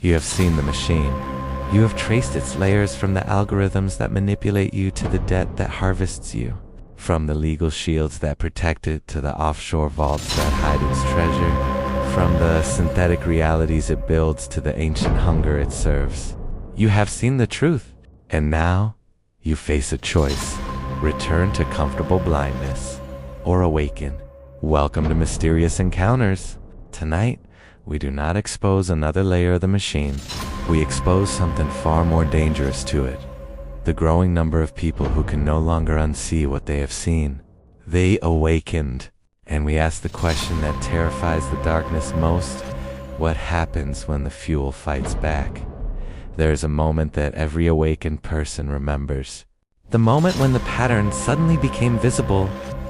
You have seen the machine. You have traced its layers from the algorithms that manipulate you to the debt that harvests you, from the legal shields that protect it to the offshore vaults that hide its treasure, from the synthetic realities it builds to the ancient hunger it serves. You have seen the truth, and now you face a choice: return to comfortable blindness or awaken. Welcome to Mysterious Encounters. Tonight, we do not expose another layer of the machine. We expose something far more dangerous to it: the growing number of people who can no longer unsee what they have seen. They awakened, and we ask the question that terrifies the darkness most: what happens when the fuel fights back? There is a moment that every awakened person remembers. The moment when the pattern suddenly became visible,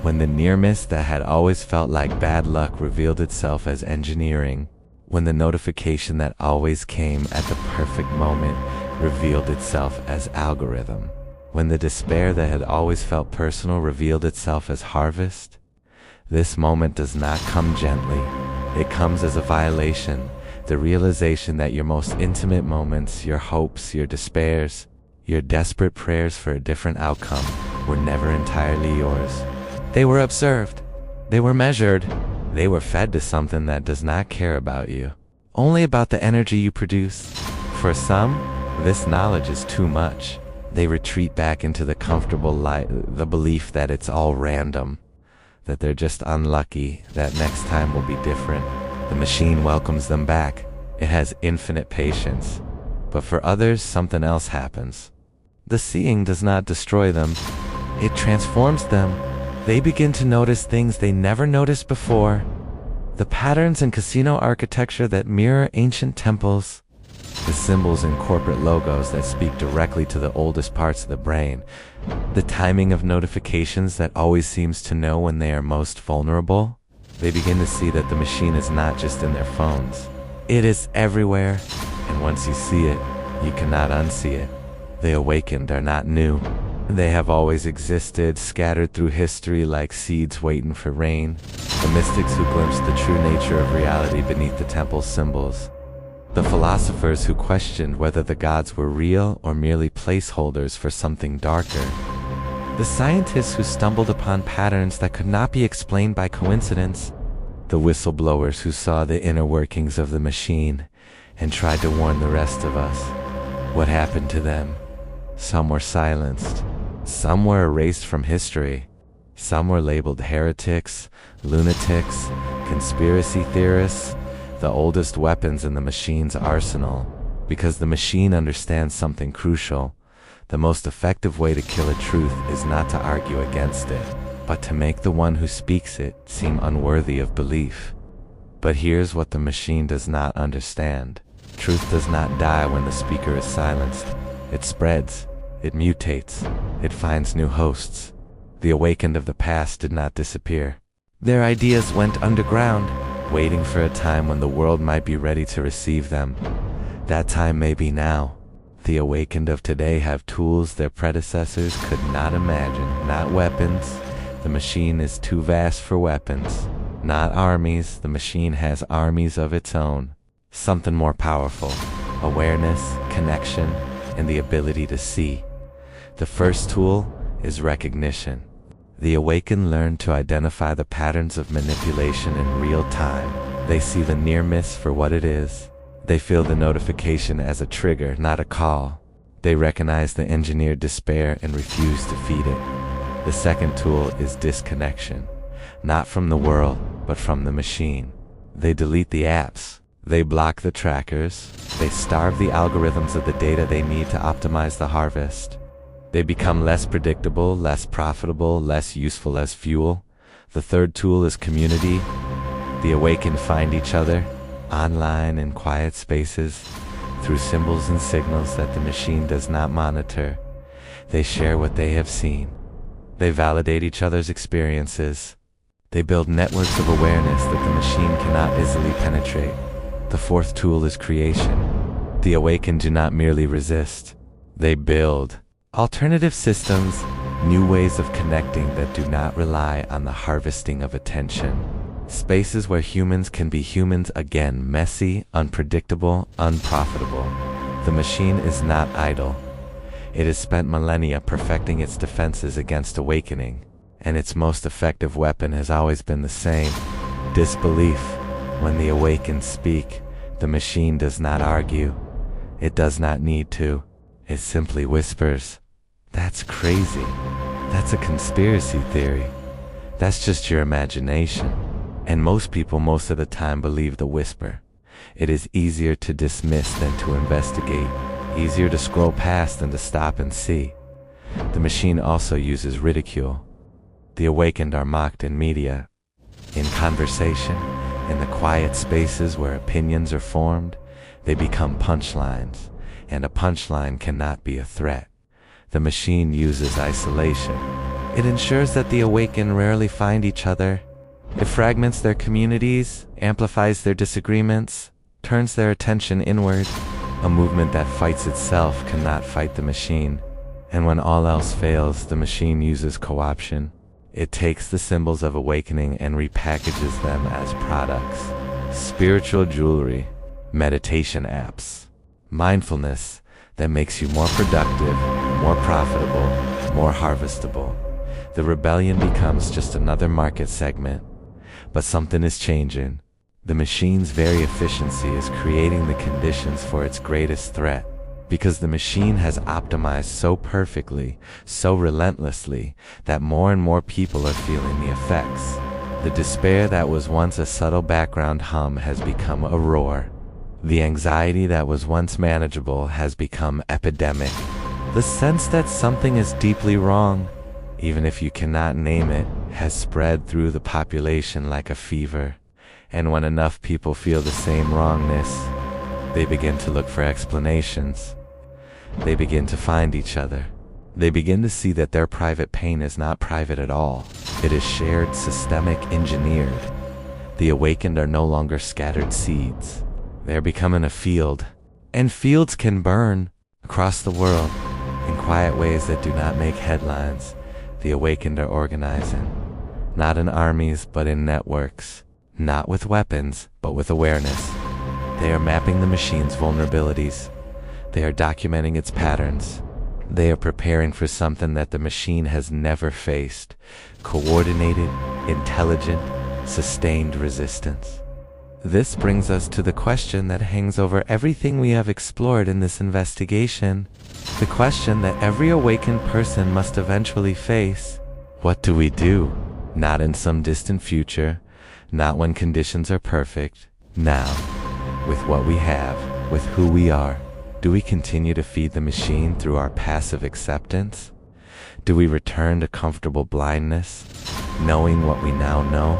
when the near miss that had always felt like bad luck revealed itself as engineering, when the notification that always came at the perfect moment revealed itself as algorithm, when the despair that had always felt personal revealed itself as harvest. This moment does not come gently. It comes as a violation, the realization that your most intimate moments, your hopes, your despairs, your desperate prayers for a different outcome were never entirely yours. They were observed. They were measured. They were fed to something that does not care about you, only about the energy you produce. For some, this knowledge is too much. They retreat back into the comfortable light, the belief that it's all random, that they're just unlucky, that next time will be different. The machine welcomes them back. It has infinite patience. But for others, something else happens. The seeing does not destroy them. It transforms them. They begin to notice things they never noticed before. The patterns in casino architecture that mirror ancient temples. The symbols in corporate logos that speak directly to the oldest parts of the brain. The timing of notifications that always seems to know when they are most vulnerable. They begin to see that the machine is not just in their phones. It is everywhere, and once you see it, you cannot unsee it. The awakened are not new. They have always existed, scattered through history like seeds waiting for rain. The mystics who glimpsed the true nature of reality beneath the temple's symbols. The philosophers who questioned whether the gods were real or merely placeholders for something darker. The scientists who stumbled upon patterns that could not be explained by coincidence. The whistleblowers who saw the inner workings of the machine and tried to warn the rest of us. What happened to them? Some were silenced. Some were erased from history. Some were labeled heretics, lunatics, conspiracy theorists, the oldest weapons in the machine's arsenal. Because the machine understands something crucial. The most effective way to kill a truth is not to argue against it, but to make the one who speaks it seem unworthy of belief. But here's what the machine does not understand. Truth does not die when the speaker is silenced. It spreads, it mutates, it finds new hosts. The awakened of the past did not disappear. Their ideas went underground, waiting for a time when the world might be ready to receive them. That time may be now. The awakened of today have tools their predecessors could not imagine. Not weapons. The machine is too vast for weapons. Not armies. The machine has armies of its own. Something more powerful. Awareness, connection, and the ability to see. The first tool is recognition. The awakened learn to identify the patterns of manipulation in real time. They see the near miss for what it is. They feel the notification as a trigger, not a call. They recognize the engineered despair and refuse to feed it. The second tool is disconnection, not from the world, but from the machine. They delete the apps. They block the trackers. They starve the algorithms of the data they need to optimize the harvest. They become less predictable, less profitable, less useful as fuel. The third tool is community. The awakened find each other, online in quiet spaces, through symbols and signals that the machine does not monitor. They share what they have seen. They validate each other's experiences. They build networks of awareness that the machine cannot easily penetrate. The fourth tool is creation. The awakened do not merely resist. They build alternative systems, new ways of connecting that do not rely on the harvesting of attention. Spaces where humans can be humans again, messy, unpredictable, unprofitable. The machine is not idle. It has spent millennia perfecting its defenses against awakening, and its most effective weapon has always been the same: disbelief. When the awakened speak, the machine does not argue. It does not need to. It simply whispers. That's crazy. That's a conspiracy theory. That's just your imagination. And most people most of the time believe the whisper. It is easier to dismiss than to investigate, easier to scroll past than to stop and see. The machine also uses ridicule. The awakened are mocked in media, in conversation, in the quiet spaces where opinions are formed. They become punchlines, and a punchline cannot be a threat. The machine uses isolation. It ensures that the awakened rarely find each other. It fragments their communities, amplifies their disagreements, turns their attention inward. A movement that fights itself cannot fight the machine. And when all else fails, the machine uses co-option. It takes the symbols of awakening and repackages them as products. Spiritual jewelry, meditation apps, mindfulness that makes you more productive, more profitable, more harvestable. The rebellion becomes just another market segment. But something is changing. The machine's very efficiency is creating the conditions for its greatest threat, because the machine has optimized so perfectly, so relentlessly, that more and more people are feeling the effects. The despair that was once a subtle background hum has become a roar. The anxiety that was once manageable has become epidemic. The sense that something is deeply wrong, even if you cannot name it, has spread through the population like a fever. And when enough people feel the same wrongness, they begin to look for explanations. They begin to find each other. They begin to see that their private pain is not private at all. It is shared, systemic, engineered. The awakened are no longer scattered seeds. They are becoming a field. And fields can burn across the world in quiet ways that do not make headlines. The awakened are organizing, not in armies, but in networks, not with weapons, but with awareness. They are mapping the machine's vulnerabilities. They are documenting its patterns. They are preparing for something that the machine has never faced: coordinated, intelligent, sustained resistance. This brings us to the question that hangs over everything we have explored in this investigation. The question that every awakened person must eventually face. What do we do? Not in some distant future, not when conditions are perfect. Now, with what we have, with who we are. Do we continue to feed the machine through our passive acceptance? Do we return to comfortable blindness, knowing what we now know?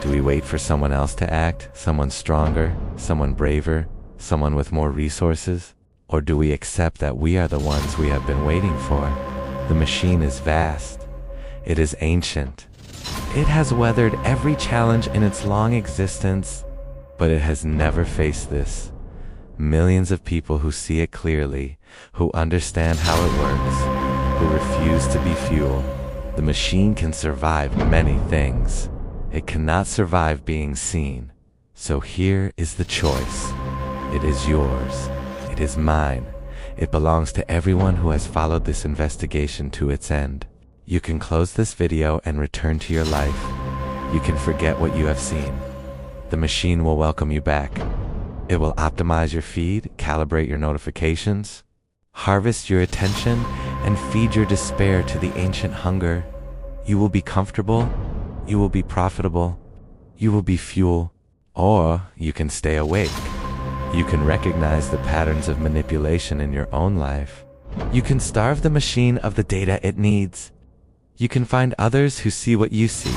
Do we wait for someone else to act, someone stronger, someone braver, someone with more resources? Or do we accept that we are the ones we have been waiting for? The machine is vast. It is ancient. It has weathered every challenge in its long existence, but it has never faced this. Millions of people who see it clearly, who understand how it works, who refuse to be fuel. The machine can survive many things. It cannot survive being seen. So here is the choice. It is yours. It is mine. It belongs to everyone who has followed this investigation to its end. You can close this video and return to your life. You can forget what you have seen. The machine will welcome you back. It will optimize your feed, calibrate your notifications, harvest your attention, and feed your despair to the ancient hunger. You will be comfortable. You will be profitable. You will be fuel. Or you can stay awake. You can recognize the patterns of manipulation in your own life. You can starve the machine of the data it needs. You can find others who see what you see.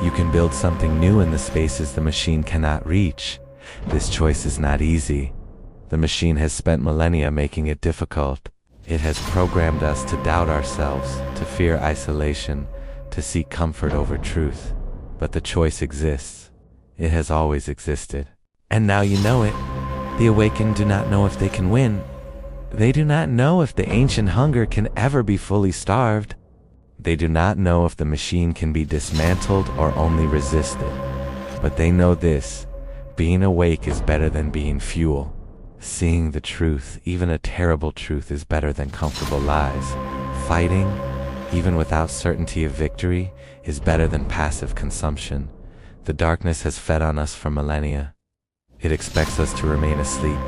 You can build something new in the spaces the machine cannot reach. This choice is not easy. The machine has spent millennia making it difficult. It has programmed us to doubt ourselves, to fear isolation, to seek comfort over truth. But the choice exists. It has always existed. And now you know it. The awakened do not know if they can win. They do not know if the ancient hunger can ever be fully starved. They do not know if the machine can be dismantled or only resisted. But they know this: being awake is better than being fuel. Seeing the truth, even a terrible truth, is better than comfortable lies. Fighting, even without certainty of victory, is better than passive consumption. The darkness has fed on us for millennia. It expects us to remain asleep.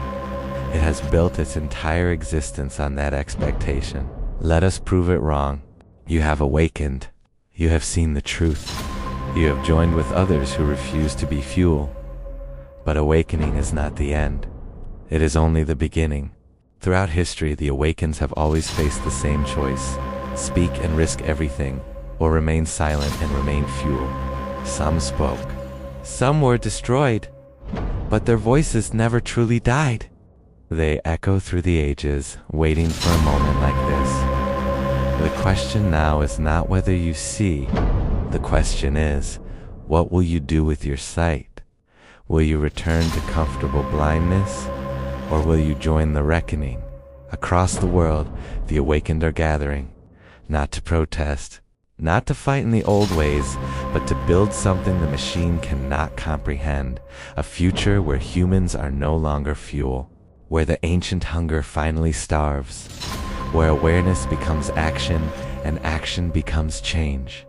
It has built its entire existence on that expectation. Let us prove it wrong. You have awakened. You have seen the truth. You have joined with others who refuse to be fuel. But awakening is not the end. It is only the beginning. Throughout history, the awakens have always faced the same choice: speak and risk everything, or remain silent and remain fuel. Some spoke. Some were destroyed. But their voices never truly died. They echo through the ages, waiting for a moment like this. The question now is not whether you see. The question is, what will you do with your sight? Will you return to comfortable blindness, or will you join the reckoning? Across the world, the awakened are gathering, not to protest, not to fight in the old ways, but to build something the machine cannot comprehend, a future where humans are no longer fuel, where the ancient hunger finally starves, where awareness becomes action and action becomes change.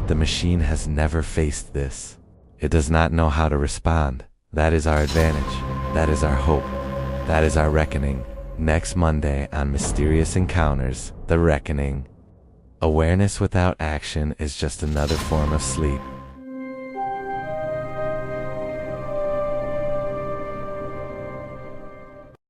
The machine has never faced this. It does not know how to respond. That is our advantage. That is our hope. That is our reckoning. Next Monday on Mysterious Encounters, The Reckoning. Awareness without action is just another form of sleep.